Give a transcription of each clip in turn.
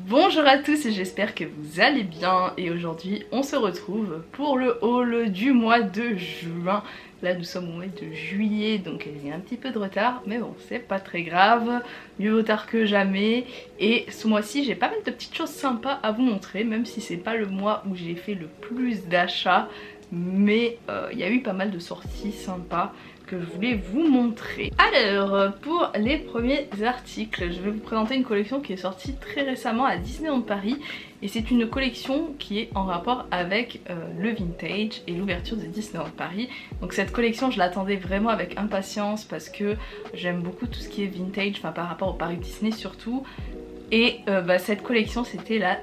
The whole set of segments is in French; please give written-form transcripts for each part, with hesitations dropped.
Bonjour à tous et j'espère que vous allez bien et aujourd'hui on se retrouve pour le haul du mois de juin. Là nous sommes au mois de juillet donc il y a un petit peu de retard mais bon c'est pas très grave, mieux vaut tard que jamais. Et ce mois-ci j'ai pas mal de petites choses sympas à vous montrer même si c'est pas le mois où j'ai fait le plus d'achats, mais il y a eu pas mal de sorties sympas que je voulais vous montrer. Alors pour les premiers articles, je vais vous présenter une collection qui est sortie très récemment à Disneyland Paris et c'est une collection qui est en rapport avec le vintage et l'ouverture de Disneyland Paris. Donc cette collection je l'attendais vraiment avec impatience parce que j'aime beaucoup tout ce qui est vintage, enfin par rapport au Paris Disney surtout. Et cette collection c'était la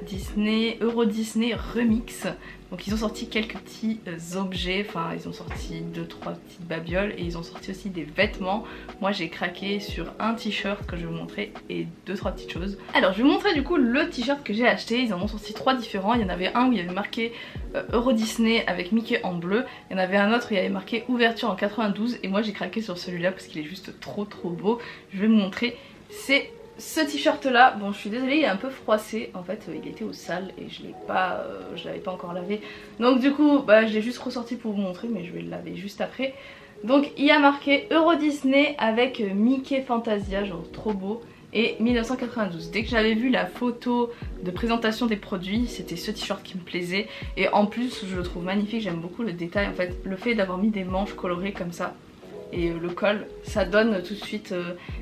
Euro Disney Remix. Donc ils ont sorti quelques petits objets, enfin ils ont sorti 2-3 petites babioles et ils ont sorti aussi des vêtements. Moi j'ai craqué sur un t-shirt que je vais vous montrer et 2-3 petites choses. Alors je vais vous montrer du coup le t-shirt que j'ai acheté. Ils en ont sorti 3 différents. Il y en avait un où il y avait marqué Euro Disney avec Mickey en bleu. Il y en avait un autre où il y avait marqué ouverture en 92 et moi j'ai craqué sur celui-là parce qu'il est juste trop beau. Je vais vous montrer. C'est ce t-shirt là, bon je suis désolée il est un peu froissé, en fait il était au sale et je l'avais pas encore lavé. Donc du coup je l'ai juste ressorti pour vous montrer mais je vais le laver juste après. Donc il y a marqué Euro Disney avec Mickey Fantasia, genre trop beau, et 1992. Dès que j'avais vu la photo de présentation des produits, c'était ce t-shirt qui me plaisait. Et en plus je le trouve magnifique, j'aime beaucoup le détail en fait, le fait d'avoir mis des manches colorées comme ça. Et le col, ça donne tout de suite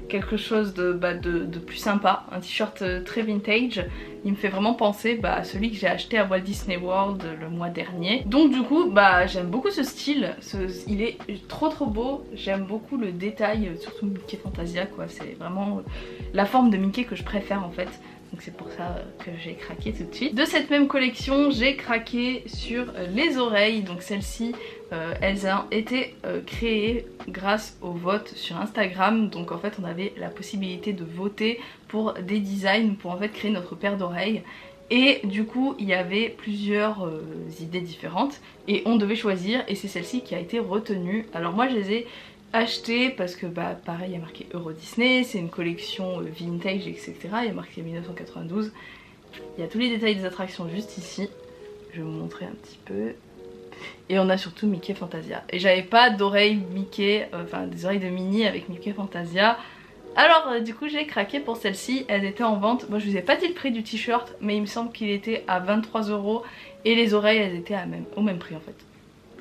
quelque chose de plus sympa. Un t-shirt très vintage. Il me fait vraiment penser à celui que j'ai acheté à Walt Disney World le mois dernier. Donc du coup j'aime beaucoup ce style, il est trop beau. J'aime beaucoup le détail, surtout Mickey Fantasia quoi. C'est vraiment la forme de Mickey que je préfère en fait. Donc c'est pour ça que j'ai craqué tout de suite. De cette même collection, j'ai craqué sur les oreilles. Donc celles-ci, elles ont été créées grâce au vote sur Instagram. Donc en fait on avait la possibilité de voter pour des designs pour en fait créer notre paire d'oreilles. Et du coup il y avait plusieurs idées différentes et on devait choisir et c'est celle-ci qui a été retenue. Alors moi je les ai acheté parce que pareil il y a marqué Euro Disney, c'est une collection vintage etc, il y a marqué 1992, il y a tous les détails des attractions juste ici, je vais vous montrer un petit peu, et on a surtout Mickey Fantasia, et j'avais pas d'oreilles Mickey, enfin des oreilles de Minnie avec Mickey Fantasia, alors du coup j'ai craqué pour celle-ci, elle était en vente, moi je vous ai pas dit le prix du t-shirt mais il me semble qu'il était à 23 € et les oreilles elles étaient au même prix en fait.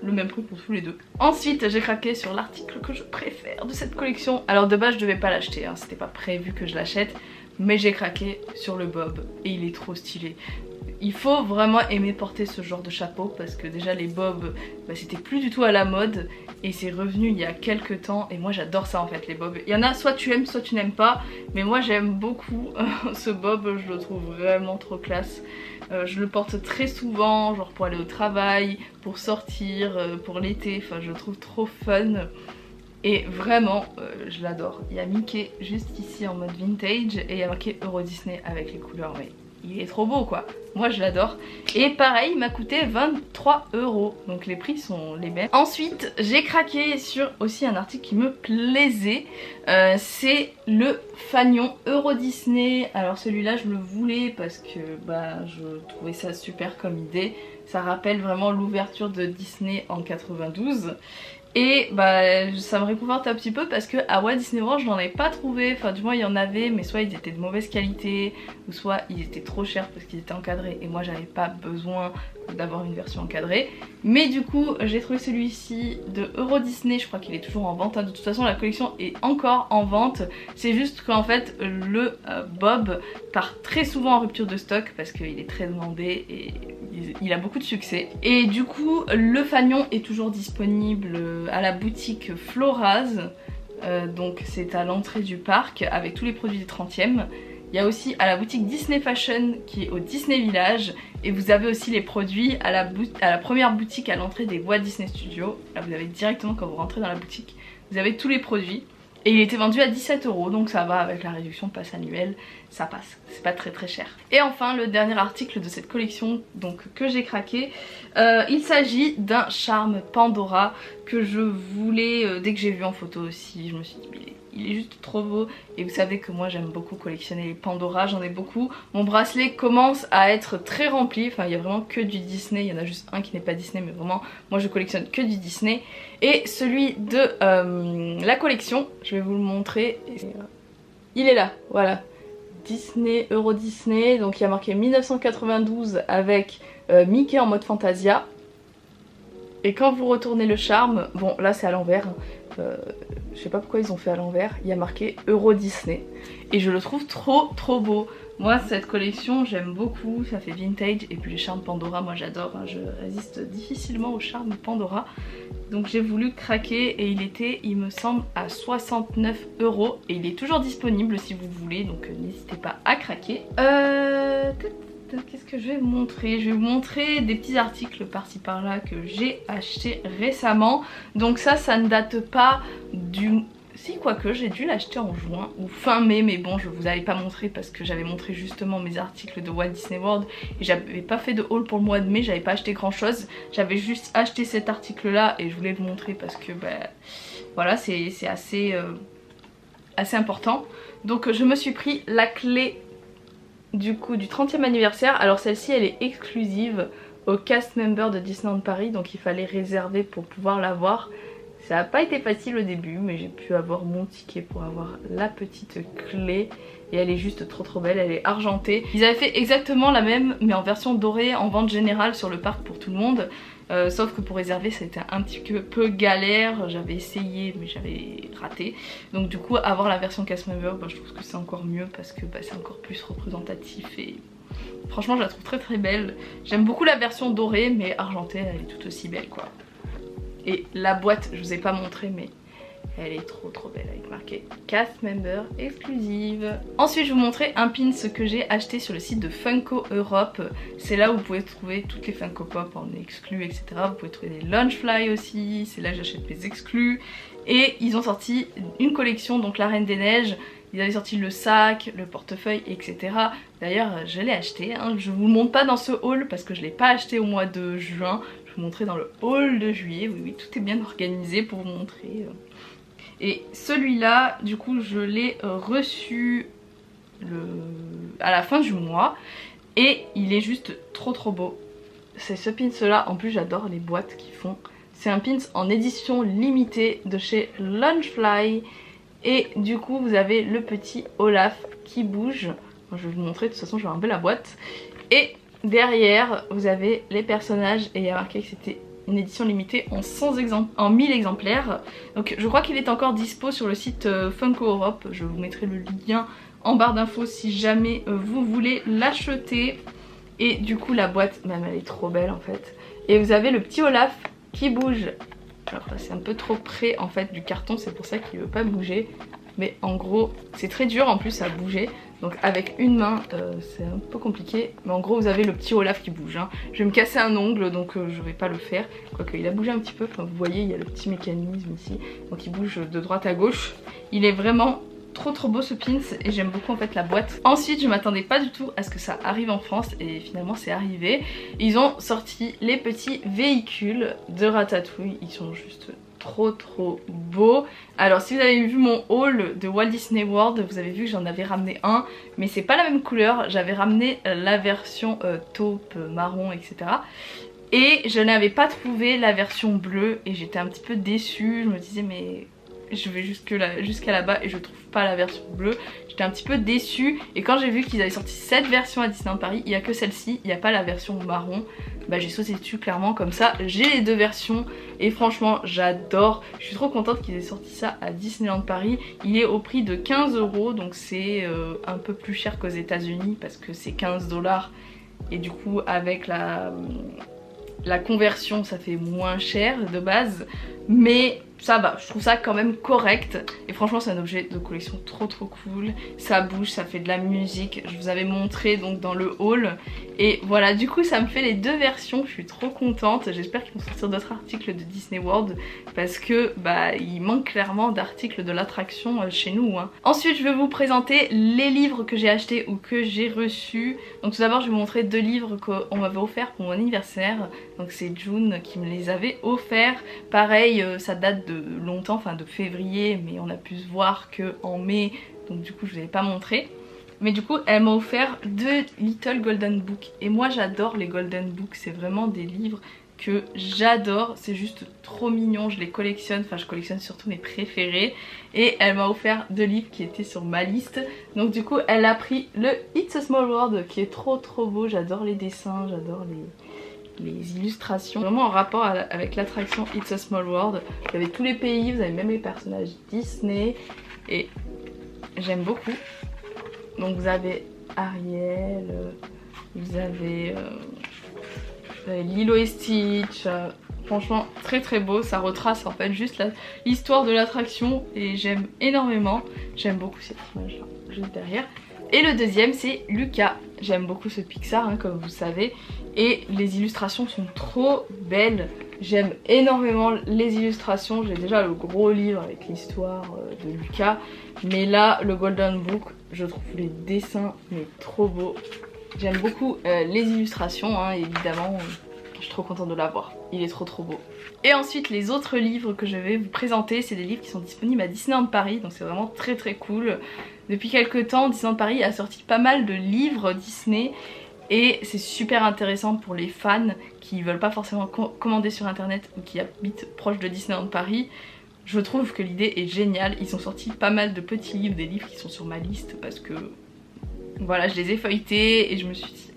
Le même prix pour tous les deux. Ensuite j'ai craqué sur l'article que je préfère de cette collection. Alors de base je devais pas l'acheter, hein, c'était pas prévu que je l'achète, mais j'ai craqué sur le bob et il est trop stylé. Il faut vraiment aimer porter ce genre de chapeau parce que déjà les bobs c'était plus du tout à la mode et c'est revenu il y a quelques temps et moi j'adore ça en fait les bobs. Il y en a soit tu aimes soit tu n'aimes pas, mais moi j'aime beaucoup ce bob, je le trouve vraiment trop classe. Je le porte très souvent, genre pour aller au travail, pour sortir, pour l'été, enfin je le trouve trop fun. Et vraiment je l'adore. Il y a Mickey juste ici en mode vintage et il y a marqué Euro Disney avec les couleurs, mais il est trop beau quoi. Moi je l'adore. Et pareil il m'a coûté 23 €, donc les prix sont les mêmes. Ensuite j'ai craqué sur aussi un article qui me plaisait, c'est le fanion Euro Disney. Alors celui-là je le voulais parce que je trouvais ça super comme idée. Ça rappelle vraiment l'ouverture de Disney en 92. Et ça me réconforte un petit peu parce que à Walt Disney World je n'en ai pas trouvé, enfin du moins il y en avait mais soit ils étaient de mauvaise qualité ou soit ils étaient trop chers parce qu'ils étaient encadrés et moi j'avais pas besoin d'avoir une version encadrée. Mais du coup j'ai trouvé celui-ci de Euro Disney, je crois qu'il est toujours en vente, hein. De toute façon la collection est encore en vente, c'est juste qu'en fait le bob part très souvent en rupture de stock parce qu'il est très demandé et il a beaucoup de succès. Et du coup le fanion est toujours disponible à la boutique Floraz, donc c'est à l'entrée du parc avec tous les produits du 30e. Il y a aussi à la boutique Disney Fashion qui est au Disney Village et vous avez aussi les produits à la première boutique à l'entrée des Walt Disney Studios. Là vous avez directement quand vous rentrez dans la boutique, vous avez tous les produits. Et il était vendu à 17 € donc ça va avec la réduction de passe annuelle, ça passe, c'est pas très cher. Et enfin le dernier article de cette collection donc que j'ai craqué, il s'agit d'un charme Pandora que je voulais, dès que j'ai vu en photo aussi, je me suis dit il est il est juste trop beau. Et vous savez que moi j'aime beaucoup collectionner les Pandora, j'en ai beaucoup. Mon bracelet commence à être très rempli, enfin il y a vraiment que du Disney, il y en a juste un qui n'est pas Disney, mais vraiment moi je collectionne que du Disney. Et celui de la collection, je vais vous le montrer, il est là, voilà. Disney, Euro Disney, donc il y a marqué 1992 avec Mickey en mode Fantasia. Et quand vous retournez le charme, bon là c'est à l'envers, je sais pas pourquoi ils ont fait à l'envers, il y a marqué Euro Disney. Et je le trouve trop beau. Moi cette collection j'aime beaucoup, ça fait vintage, et puis les charmes Pandora moi j'adore, hein, je résiste difficilement aux charmes Pandora. Donc j'ai voulu craquer et il était, il me semble, à 69 € et il est toujours disponible si vous voulez, donc n'hésitez pas à craquer. Qu'est-ce que je vais vous montrer? Je vais vous montrer des petits articles par-ci par-là que j'ai acheté récemment. Donc ça ne date pas du... Si, quoique j'ai dû l'acheter en juin ou fin mai, mais bon je vous avais pas montré parce que j'avais montré justement mes articles de Walt Disney World et j'avais pas fait de haul pour le mois de mai, j'avais pas acheté grand chose, j'avais juste acheté cet article là et je voulais le montrer parce que voilà c'est assez important. Donc je me suis pris la clé du coup du 30e anniversaire. Alors celle-ci elle est exclusive aux cast members de Disneyland Paris, donc il fallait réserver pour pouvoir l'avoir. Ça n'a pas été facile au début, mais j'ai pu avoir mon ticket pour avoir la petite clé. Et elle est juste trop belle, elle est argentée. Ils avaient fait exactement la même, mais en version dorée, en vente générale sur le parc pour tout le monde. Sauf que pour réserver c'était un petit peu galère, j'avais essayé mais j'avais raté. Donc du coup avoir la version cast member, je trouve que c'est encore mieux parce que c'est encore plus représentatif et franchement je la trouve très belle. J'aime beaucoup la version dorée mais argentée elle est tout aussi belle quoi. Et la boîte, je vous ai pas montré mais elle est trop belle avec marqué cast member exclusive. Ensuite je vais vous montrer un pins que j'ai acheté sur le site de Funko Europe. C'est là où vous pouvez trouver toutes les Funko Pop en exclus etc. Vous pouvez trouver des Launchfly aussi, c'est là que j'achète mes exclus. Et ils ont sorti une collection, donc la Reine des Neiges. Ils avaient sorti le sac, le portefeuille, etc. D'ailleurs je l'ai acheté, hein. Je vous le montre pas dans ce haul parce que je l'ai pas acheté au mois de juin. Je vais vous montrer dans le haul de juillet, oui tout est bien organisé pour vous montrer. Et celui-là, du coup, je l'ai reçu à la fin du mois. Et il est juste trop beau. C'est ce pins là, en plus j'adore les boîtes qu'ils font. C'est un pins en édition limitée de chez Launchfly. Et du coup vous avez le petit Olaf qui bouge. Bon, je vais vous montrer, de toute façon je vais enlever la boîte. Et derrière vous avez les personnages et il y a marqué que c'était une édition limitée en 1000 exemplaires. Donc je crois qu'il est encore dispo sur le site Funko Europe. Je vous mettrai le lien en barre d'infos si jamais vous voulez l'acheter. Et du coup la boîte, même elle est trop belle en fait. Et vous avez le petit Olaf qui bouge. Alors là c'est un peu trop près en fait du carton, c'est pour ça qu'il veut pas bouger. Mais en gros c'est très dur en plus à bouger. Donc avec une main c'est un peu compliqué. Mais en gros vous avez le petit Olaf qui bouge, hein. Je vais me casser un ongle donc je vais pas le faire. Quoique il a bougé un petit peu, enfin, vous voyez il y a le petit mécanisme ici. Donc il bouge de droite à gauche. Il est vraiment trop beau ce pins et j'aime beaucoup en fait la boîte. Ensuite je m'attendais pas du tout à ce que ça arrive en France et finalement c'est arrivé. Ils ont sorti les petits véhicules de Ratatouille. Ils sont juste trop beau. Alors si vous avez vu mon haul de Walt Disney World, vous avez vu que j'en avais ramené un, mais c'est pas la même couleur. J'avais ramené la version taupe, marron, etc. Et je n'avais pas trouvé la version bleue et j'étais un petit peu déçue. Je me disais mais je vais jusqu'à là-bas et je trouve pas la version bleue. J'étais un petit peu déçue et quand j'ai vu qu'ils avaient sorti cette version à Disneyland Paris, il n'y a que celle-ci, il n'y a pas la version marron. Bah j'ai sauté dessus clairement, comme ça j'ai les deux versions et franchement j'adore. Je suis trop contente qu'ils aient sorti ça à Disneyland Paris. Il est au prix de 15 € donc c'est un peu plus cher qu'aux États-Unis parce que c'est 15 $ et du coup avec la conversion ça fait moins cher de base, mais ça va, je trouve ça quand même correct. Et franchement c'est un objet de collection trop cool. Ça bouge, ça fait de la musique. Je vous avais montré donc dans le haul. Et voilà, du coup ça me fait les deux versions. Je suis trop contente. J'espère qu'ils vont sortir d'autres articles de Disney World parce que il manque clairement d'articles de l'attraction chez nous, hein. Ensuite je vais vous présenter les livres que j'ai achetés ou que j'ai reçus. Donc tout d'abord je vais vous montrer deux livres qu'on m'avait offert pour mon anniversaire. donc c'est June qui me les avait offerts. Pareil, ça date de longtemps, enfin de février, mais on a pu se voir que en mai, donc du coup je vous avais pas montré. Mais du coup elle m'a offert 2 Little Golden Book et moi j'adore les Golden Book, c'est vraiment des livres que j'adore, c'est juste trop mignon, je les collectionne, enfin je collectionne surtout mes préférés. Et elle m'a offert 2 livres qui étaient sur ma liste, donc du coup elle a pris le It's a Small World qui est trop beau, j'adore les dessins, j'adore les illustrations, vraiment en rapport avec l'attraction It's a Small World. Vous avez tous les pays, vous avez même les personnages Disney et j'aime beaucoup. Donc vous avez Ariel, vous avez Lilo et Stitch, franchement très beau, ça retrace en fait juste l'histoire de l'attraction et j'aime énormément, j'aime beaucoup cette image là juste derrière. Et le deuxième c'est Luca, j'aime beaucoup ce Pixar hein, comme vous savez, et les illustrations sont trop belles, j'aime énormément les illustrations. J'ai déjà le gros livre avec l'histoire de Luca, mais là le Golden Book, je trouve les dessins mais trop beaux. J'aime beaucoup les illustrations hein, évidemment, je suis trop contente de l'avoir, il est trop beau. Et ensuite les autres livres que je vais vous présenter, c'est des livres qui sont disponibles à Disneyland Paris, donc c'est vraiment très cool. Depuis quelques temps Disneyland Paris a sorti pas mal de livres Disney et c'est super intéressant pour les fans qui veulent pas forcément commander sur internet ou qui habitent proche de Disneyland Paris. Je trouve que l'idée est géniale, ils ont sorti pas mal de petits livres, des livres qui sont sur ma liste parce que voilà, je les ai feuilletés et je me suis dit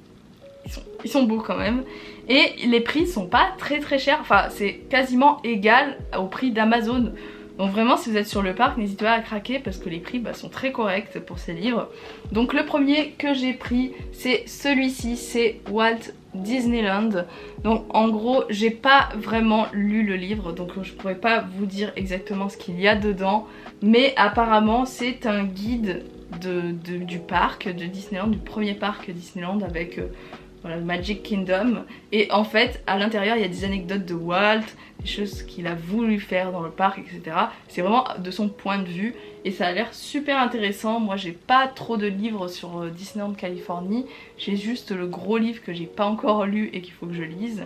ils sont beaux quand même. Et les prix sont pas très chers, enfin c'est quasiment égal au prix d'Amazon. Donc vraiment si vous êtes sur le parc, n'hésitez pas à craquer parce que les prix sont très corrects pour ces livres. Donc le premier que j'ai pris c'est celui-ci, c'est Walt Disneyland. Donc en gros j'ai pas vraiment lu le livre, donc je pourrais pas vous dire exactement ce qu'il y a dedans. Mais apparemment c'est un guide du parc de Disneyland, du premier parc Disneyland avec voilà, Magic Kingdom. Et en fait à l'intérieur il y a des anecdotes de Walt, des choses qu'il a voulu faire dans le parc, etc. C'est vraiment de son point de vue et ça a l'air super intéressant. Moi j'ai pas trop de livres sur Disneyland Californie, j'ai juste le gros livre que j'ai pas encore lu et qu'il faut que je lise.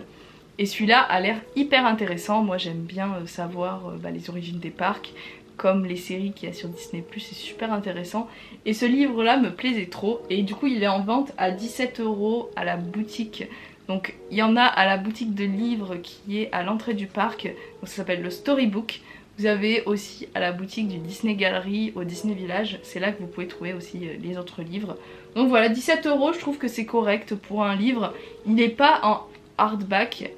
Et celui-là a l'air hyper intéressant, moi j'aime bien savoir les origines des parcs, comme les séries qu'il y a sur Disney+, c'est super intéressant. Et ce livre là me plaisait trop et du coup il est en vente à 17 € à la boutique. Donc il y en a à la boutique de livres qui est à l'entrée du parc, donc ça s'appelle le Storybook. Vous avez aussi à la boutique du Disney Gallery au Disney Village, c'est là que vous pouvez trouver aussi les autres livres. Donc voilà, 17 € je trouve que c'est correct pour un livre. Il n'est pas en hardback,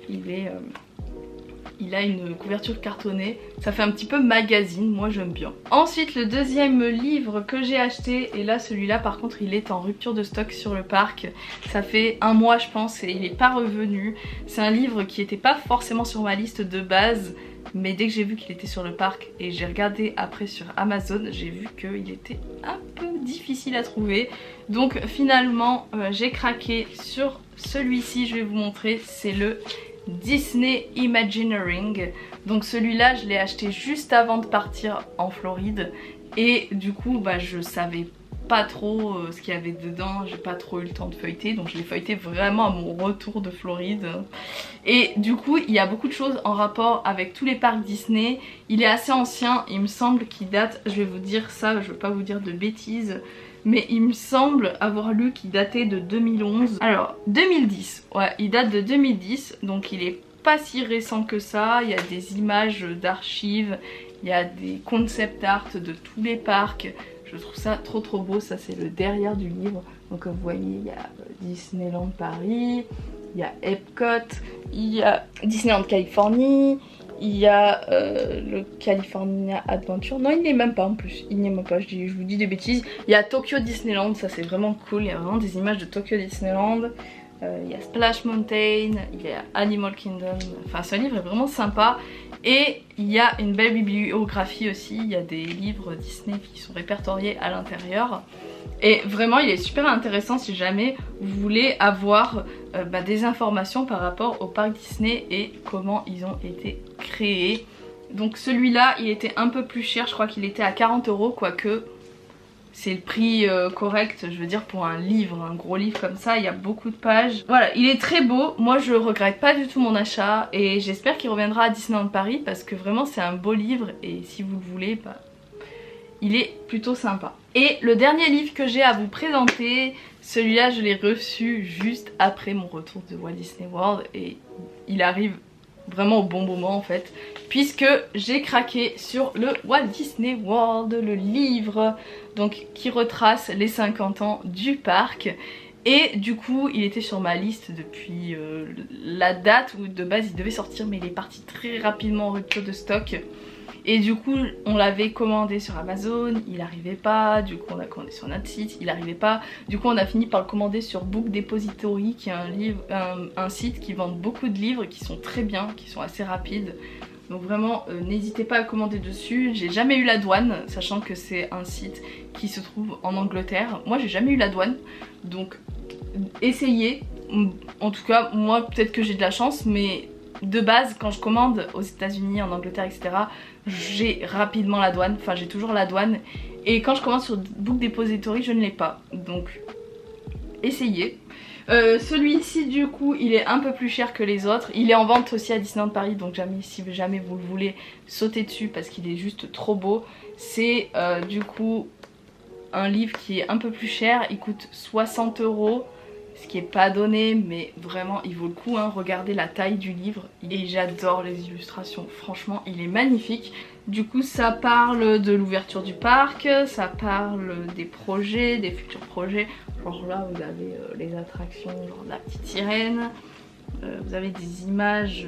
il a une couverture cartonnée, ça fait un petit peu magazine, moi j'aime bien. Ensuite le deuxième livre que j'ai acheté, et là celui-là par contre il est en rupture de stock sur le parc, ça fait un mois je pense et il n'est pas revenu. C'est un livre qui n'était pas forcément sur ma liste de base, mais dès que j'ai vu qu'il était sur le parc et j'ai regardé après sur Amazon, j'ai vu qu'il était un peu difficile à trouver. Donc finalement j'ai craqué sur celui-ci, je vais vous montrer, c'est le Disney Imagineering. Donc celui-là je l'ai acheté juste avant de partir en Floride et du coup je savais pas trop ce qu'il y avait dedans, j'ai pas trop eu le temps de feuilleter, donc je l'ai feuilleté vraiment à mon retour de Floride. Et du coup il y a beaucoup de choses en rapport avec tous les parcs Disney. Il est assez ancien, il me semble qu'il date, je vais vous dire ça, je veux pas vous dire de bêtises, mais il me semble avoir lu qu'il datait de 2011. Alors 2010, ouais, il date de 2010, donc il est pas si récent que ça. Il y a des images d'archives, il y a des concept art de tous les parcs. Je trouve ça trop beau, ça c'est le derrière du livre. Donc comme vous voyez il y a Disneyland Paris, il y a Epcot, il y a Disneyland Californie, il y a le California Adventure, non il n'est même pas en plus, il n'y est même pas, je vous dis des bêtises. Il y a Tokyo Disneyland, ça c'est vraiment cool, il y a vraiment des images de Tokyo Disneyland. Il y a Splash Mountain, il y a Animal Kingdom, enfin ce livre est vraiment sympa. Et il y a une belle bibliographie aussi, il y a des livres Disney qui sont répertoriés à l'intérieur. Et vraiment il est super intéressant si jamais vous voulez avoir des informations par rapport au parc Disney et comment ils ont été créés. Donc celui-là il était un peu plus cher, je crois qu'il était à 40 €, quoique c'est le prix correct, je veux dire, pour un livre, un gros livre comme ça, il y a beaucoup de pages. Voilà, il est très beau, moi je regrette pas du tout mon achat et j'espère qu'il reviendra à Disneyland Paris parce que vraiment c'est un beau livre et si vous le voulez, bah, il est plutôt sympa. Et le dernier livre que j'ai à vous présenter, celui-là je l'ai reçu juste après mon retour de Walt Disney World et il arrive vraiment au bon moment en fait, puisque j'ai craqué sur le Walt Disney World, le livre donc qui retrace les 50 ans du parc. Et du coup il était sur ma liste depuis la date où de base il devait sortir, mais il est parti très rapidement en rupture de stock. Et du coup on l'avait commandé sur Amazon, il arrivait pas, du coup on l'a commandé sur notre site, il arrivait pas, du coup on a fini par le commander sur Book Depository qui est un site qui vend beaucoup de livres qui sont très bien, qui sont assez rapides. Donc vraiment n'hésitez pas à commander dessus. J'ai jamais eu la douane, sachant que c'est un site qui se trouve en Angleterre. Moi j'ai jamais eu la douane, donc essayez. En tout cas moi peut-être que j'ai de la chance, mais de base quand je commande aux États-Unis, en Angleterre, etc., j'ai rapidement la douane, enfin j'ai toujours la douane. Et quand je commande sur Book Depository je ne l'ai pas, donc essayez. Celui-ci du coup il est un peu plus cher que les autres, il est en vente aussi à Disneyland Paris, donc si jamais vous le voulez, sautez dessus parce qu'il est juste trop beau. C'est du coup un livre qui est un peu plus cher, il coûte 60 €. Ce qui est pas donné, mais vraiment il vaut le coup, hein. Regardez la taille du livre et j'adore les illustrations, franchement il est magnifique. Du coup ça parle de l'ouverture du parc, ça parle des projets, des futurs projets. Genre là vous avez les attractions, genre de la petite sirène. Vous avez des images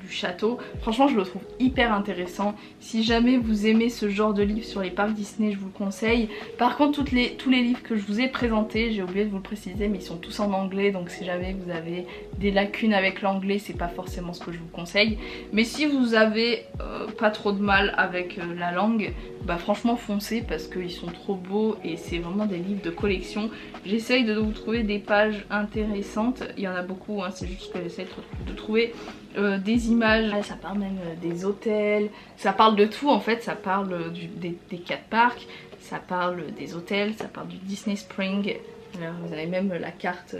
du château. Franchement je le trouve hyper intéressant. Si jamais vous aimez ce genre de livre sur les parcs Disney, je vous le conseille. Par contre tous les livres que je vous ai présentés, j'ai oublié de vous le préciser, mais ils sont tous en anglais, donc si jamais vous avez des lacunes avec l'anglais, c'est pas forcément ce que je vous conseille. Mais si vous avez pas trop de mal avec la langue, bah franchement foncez parce qu'ils sont trop beaux et c'est vraiment des livres de collection. J'essaye de vous trouver des pages intéressantes, il y en a beaucoup, hein, c'est juste que j'essaie de trouver des images. Ça parle même des hôtels, ça parle de tout en fait, ça parle des 4 parcs, ça parle des hôtels, ça parle du Disney Spring. Alors, vous avez même la carte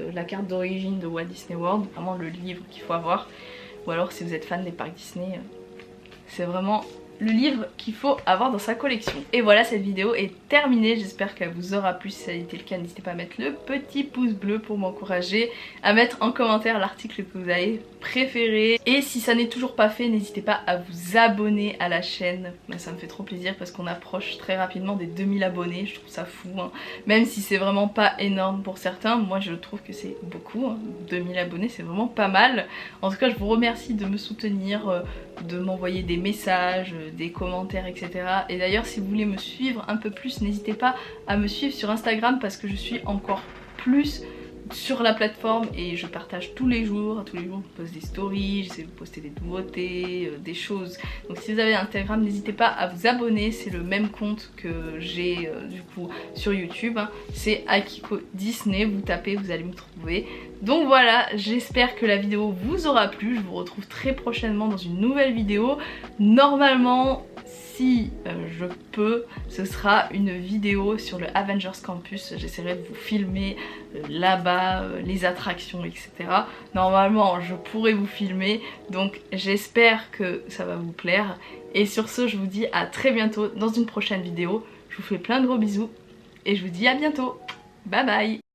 d'origine de Walt Disney World, vraiment le livre qu'il faut avoir. Ou alors si vous êtes fan des parcs Disney, c'est vraiment le livre qu'il faut avoir dans sa collection. Et voilà, cette vidéo est terminée, j'espère qu'elle vous aura plu. Si ça a été le cas, n'hésitez pas à mettre le petit pouce bleu pour m'encourager, à mettre en commentaire l'article que vous avez préféré, et si ça n'est toujours pas fait, n'hésitez pas à vous abonner à la chaîne. Ça me fait trop plaisir parce qu'on approche très rapidement des 2000 abonnés, je trouve ça fou, hein. Même si c'est vraiment pas énorme pour certains, moi je trouve que c'est beaucoup, hein. 2000 abonnés c'est vraiment pas mal. En tout cas je vous remercie de me soutenir, de m'envoyer des messages, des commentaires, etc. Et d'ailleurs si vous voulez me suivre un peu plus, n'hésitez pas à me suivre sur Instagram parce que je suis encore plus sur la plateforme et je partage tous les jours je poste des stories, j'essaie de poster des nouveautés, des choses. Donc si vous avez Instagram, n'hésitez pas à vous abonner, c'est le même compte que j'ai du coup sur YouTube, hein. C'est Akiko Disney, vous tapez, vous allez me trouver. Donc voilà, j'espère que la vidéo vous aura plu, je vous retrouve très prochainement dans une nouvelle vidéo. Normalement, si je peux, ce sera une vidéo sur le Avengers Campus. J'essaierai de vous filmer là-bas, les attractions, etc. Normalement je pourrai vous filmer, donc j'espère que ça va vous plaire. Et sur ce, je vous dis à très bientôt dans une prochaine vidéo. Je vous fais plein de gros bisous et je vous dis à bientôt. Bye bye.